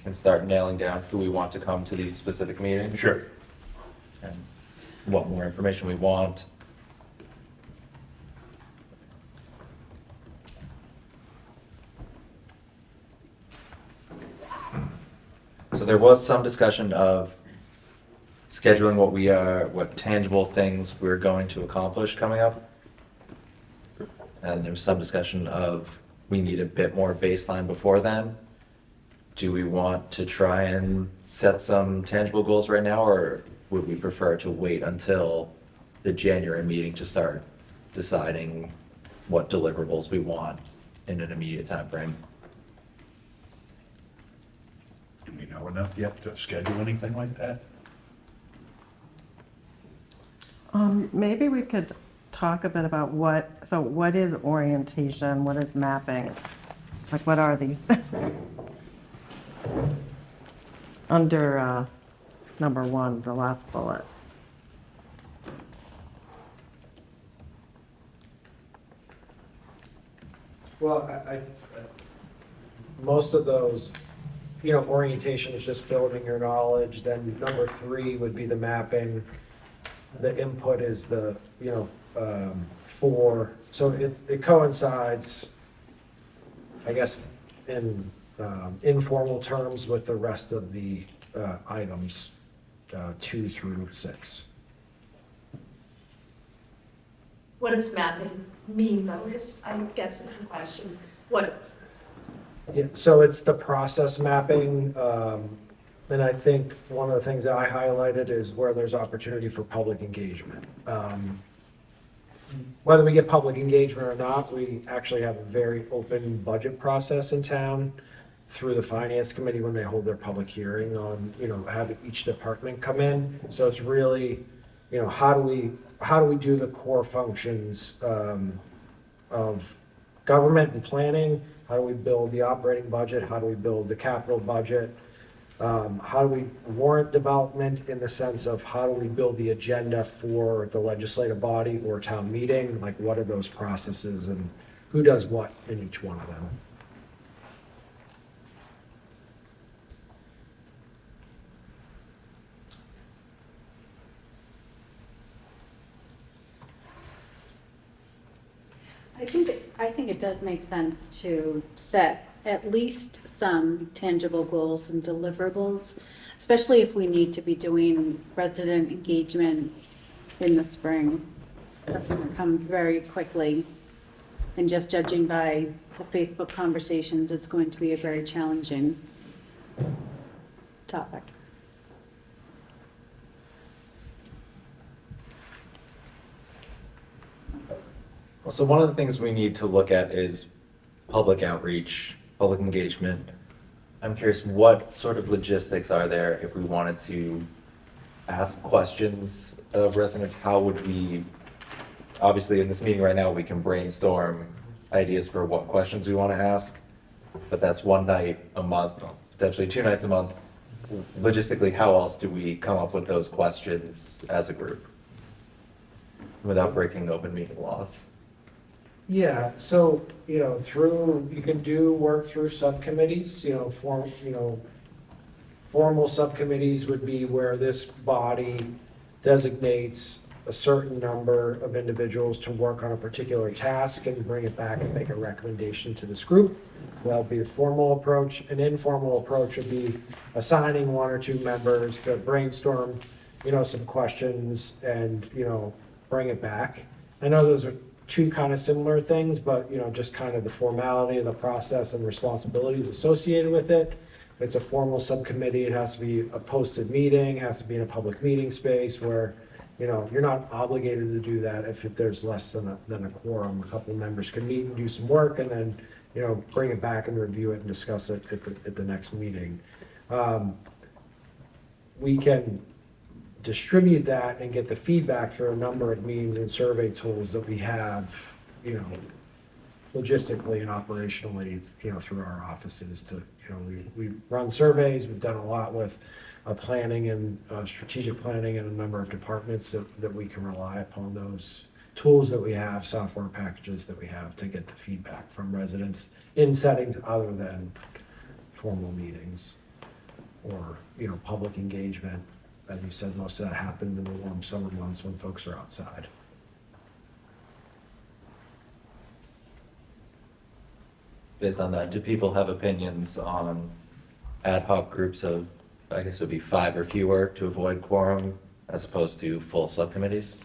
can start nailing down who we want to come to these specific meetings. Sure. And what more information we want. So there was some discussion of scheduling what tangible things we're going to accomplish coming up. And there was some discussion of we need a bit more baseline before then. Do we want to try and set some tangible goals right now, or would we prefer to wait until the January meeting to start deciding what deliverables we want in an immediate time frame? Do we know enough yet to schedule anything like that? Maybe we could talk a bit about what is orientation, what is mapping? Like, what are these things? Under number 1, the last bullet. Well, most of those, you know, orientation is just building your knowledge, then number 3 would be the mapping. The input is the, you know, 4, so it coincides, I guess, in informal terms with the rest of the items, 2 through 6. What does mapping mean, though, I guess is the question. What, Yeah, so it's the process mapping, and I think one of the things that I highlighted is where there's opportunity for public engagement. Whether we get public engagement or not, we actually have a very open budget process in town through the finance committee when they hold their public hearing on, you know, have each department come in. So it's really, you know, how do we do the core functions of government and planning? How do we build the operating budget? How do we build the capital budget? How do we warrant development in the sense of how do we build the agenda for the legislative body or town meeting? Like, what are those processes and who does what in each one of them? I think it does make sense to set at least some tangible goals and deliverables, especially if we need to be doing resident engagement in the spring. That's going to come very quickly. And just judging by the Facebook conversations, it's going to be a very challenging topic. So one of the things we need to look at is public outreach, public engagement. I'm curious, what sort of logistics are there if we wanted to ask questions of residents? How would we, obviously in this meeting right now, we can brainstorm ideas for what questions we want to ask, but that's one night a month, potentially 2 nights a month. Logistically, how else do we come up with those questions as a group without breaking open meeting laws? Yeah, so, you know, you can do work through subcommittees, formal subcommittees would be where this body designates a certain number of individuals to work on a particular task and bring it back and make a recommendation to this group. That'll be a formal approach. An informal approach would be assigning 1 or 2 members to brainstorm, some questions and, bring it back. I know those are 2 kind of similar things, but, just kind of the formality of the process and responsibilities associated with it. If it's a formal subcommittee, it has to be a posted meeting, has to be in a public meeting space where, you're not obligated to do that if there's less than a quorum. A couple of members can meet and do some work and then, bring it back and review it and discuss it at the next meeting. We can distribute that and get the feedback through a number of means and survey tools that we have, logistically and operationally, through our offices to, You know, we run surveys, we've done a lot with planning and strategic planning in a number of departments that we can rely upon those tools that we have, software packages that we have to get the feedback from residents in settings other than formal meetings or, you know, public engagement. As you said, most of that happened in the warm summer months when folks are outside. Based on that, do people have opinions on ad hoc groups of, I guess it would be 5 or fewer to avoid quorum as opposed to full subcommittees?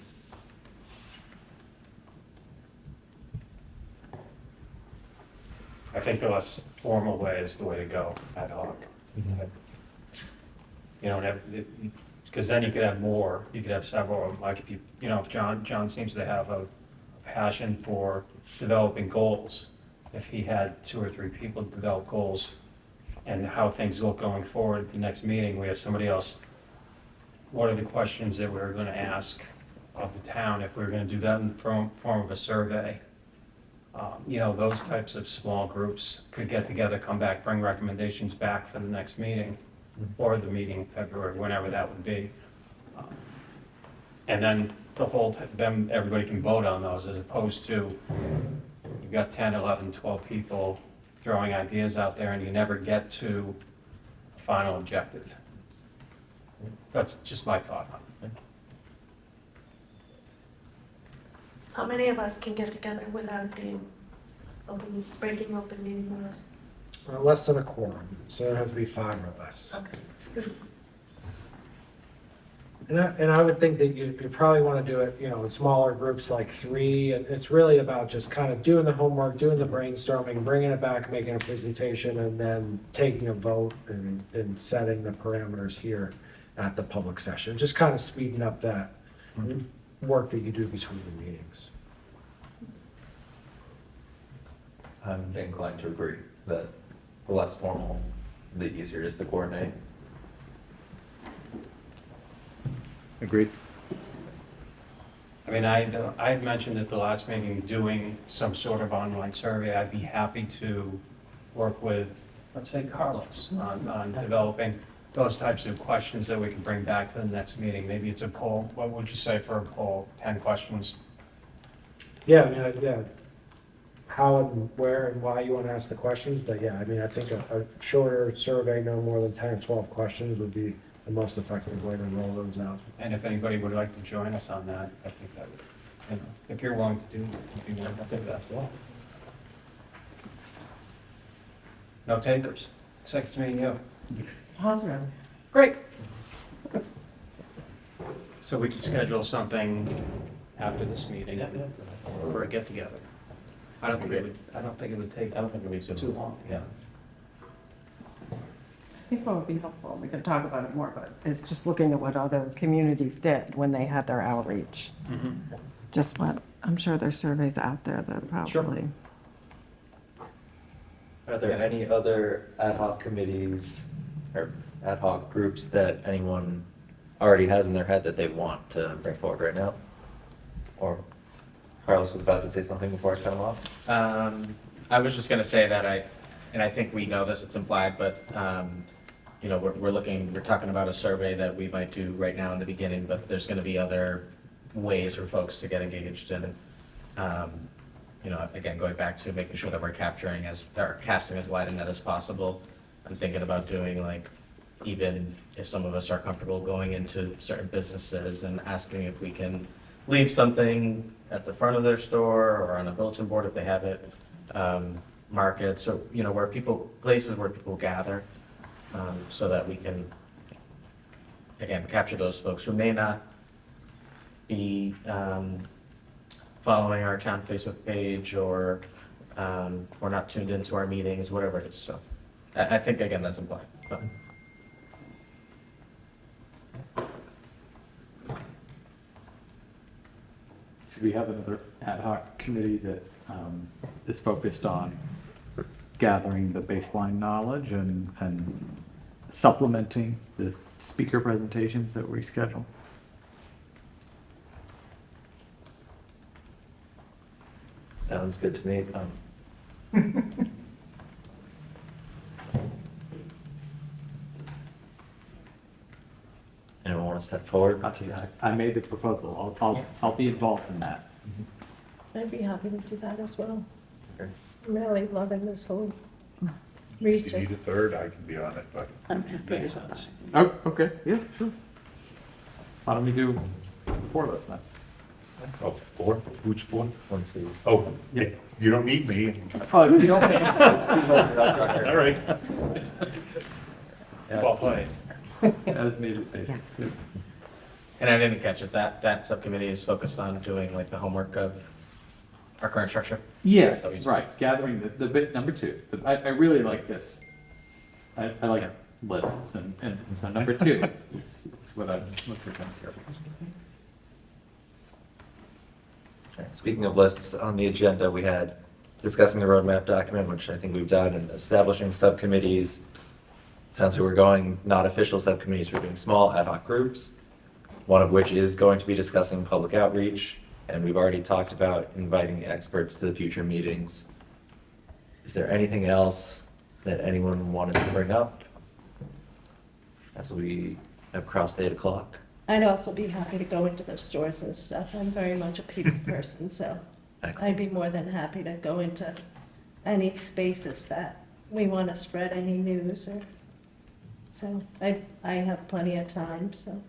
I think the less formal way is the way to go, ad hoc. You know, because then you could have more, you could have several, like if you, you know, if John seems to have a passion for developing goals. If he had 2 or 3 people develop goals and how things look going forward at the next meeting, we have somebody else. What are the questions that we're gonna ask of the town if we're gonna do that in form of a survey? You know, those types of small groups could get together, come back, bring recommendations back for the next meeting, or the meeting in February, whenever that would be. And then then everybody can vote on those, as opposed to, you've got 10, 11, 12 people throwing ideas out there, and you never get to a final objective. That's just my thought on it. How many of us can get together without being breaking open meeting laws? Less than a quorum, so it has to be 5 or less. Okay. And I would think that you probably want to do it, you know, in smaller groups like 3, and it's really about just kind of doing the homework, doing the brainstorming, bringing it back, making a presentation, and then taking a vote and setting the parameters here at the public session, just kind of speeding up that work that you do between the meetings. I'm inclined to agree that the less formal, the easier it is to coordinate. Agreed. I mean, I had mentioned at the last meeting, doing some sort of online survey. I'd be happy to work with, let's say, Carlos, on developing those types of questions that we can bring back to the next meeting. Maybe it's a poll. What would you say for a poll? 10 questions? Yeah, I mean, yeah, how and where and why you want to ask the questions, but yeah, I mean, I think a shorter survey, no more than 10 or 12 questions would be the most effective way to roll those out. And if anybody would like to join us on that, I think that would, you know, if you're willing to do it, if you want to do that as well. No takers. Second's me and you. Great. So we can schedule something after this meeting for a get-together. I don't think it would take, I don't think it would be too long. Yeah. I think what would be helpful, we can talk about it more, but is just looking at what other communities did when they had their outreach. Just what, I'm sure there's surveys out there that probably. Are there any other ad hoc committees or ad hoc groups that anyone already has in their head that they want to bring forward right now? Or Carlos was about to say something before I cut him off? I was just gonna say that I think we know this, it's implied, but, you know, we're talking about a survey that we might do right now in the beginning, but there's gonna be other ways for folks to get engaged in. You know, again, going back to making sure that we're casting as wide a net as possible. I'm thinking about doing like, even if some of us are comfortable going into certain businesses and asking if we can leave something at the front of their store or on a bulletin board if they have it, markets, or, you know, places where people gather, so that we can, again, capture those folks who may not be following our town Facebook page or not tuned into our meetings, whatever it is. So I think, again, that's implied. But. Should we have another ad hoc committee that is focused on gathering the baseline knowledge and supplementing the speaker presentations that we schedule? Sounds good to me. want to step forward? I made the proposal. I'll be involved in that. I'd be happy to do that as well. Okay. I'm really loving this whole If you research. need a third, I can be on it, but I'm happy Makes with that. sense. Oh, okay, yeah, sure. Why don't we do 4 of us then? oh, four, who's four? One, two. Oh, Yeah. you don't need me. Oh, you don't. All right. Well played. That was me that says. And I didn't catch it, that subcommittee is focused on doing like the homework of our current structure? Yeah, So we- right, gathering the bit number 2. I really like this. I like lists, and so number 2 is what I'm looking for. Alright, speaking of lists, on the agenda, we had discussing the roadmap document, which I think we've done, and establishing subcommittees. Sounds like we're going, not official subcommittees, we're doing small ad hoc groups, one of which is going to be discussing public outreach, and we've already talked about inviting experts to the future meetings. Is there anything else that anyone wanted to bring up as we have crossed 8 o'clock? I'd also be happy to go into the stores and stuff. I'm very much a people person, so Excellent. I'd be more than happy to go into any spaces that we want to spread any news or, so I have plenty of time, so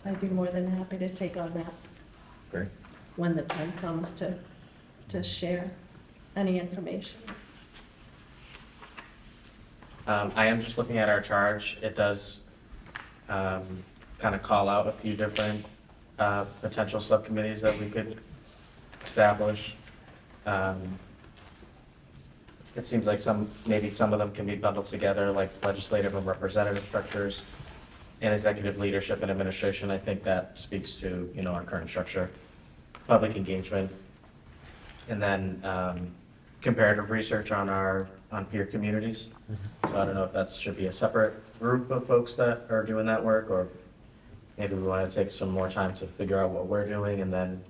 I'd be more than happy to take on that Great. when the time comes to share any information. I am just looking at our charge. It does kind of call out a few different potential subcommittees that we could establish. It seems like maybe some of them can be bundled together, like legislative and representative structures and executive leadership and administration. I think that speaks to, our current structure, public engagement. And then comparative research on peer communities. So I don't know if that should be a separate group of folks that are doing that work, or maybe we want to take some more time to figure out what we're doing and then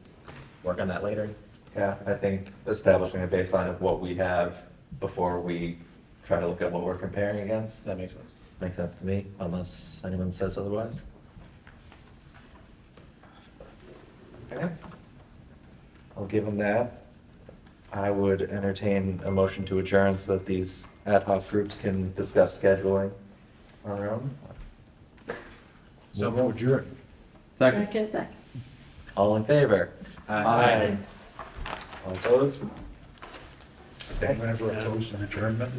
work on that later. Yeah, I think establishing a baseline of what we have before we try to look at what we're comparing against, That makes sense. makes sense to me, unless anyone says otherwise. Okay. I'll give them that. I would entertain a motion to adjourn so that these ad hoc groups can discuss scheduling on their own. So to adjourn. Second. Second. All in favor? Aye. All opposed? Has anyone ever opposed an adjournment?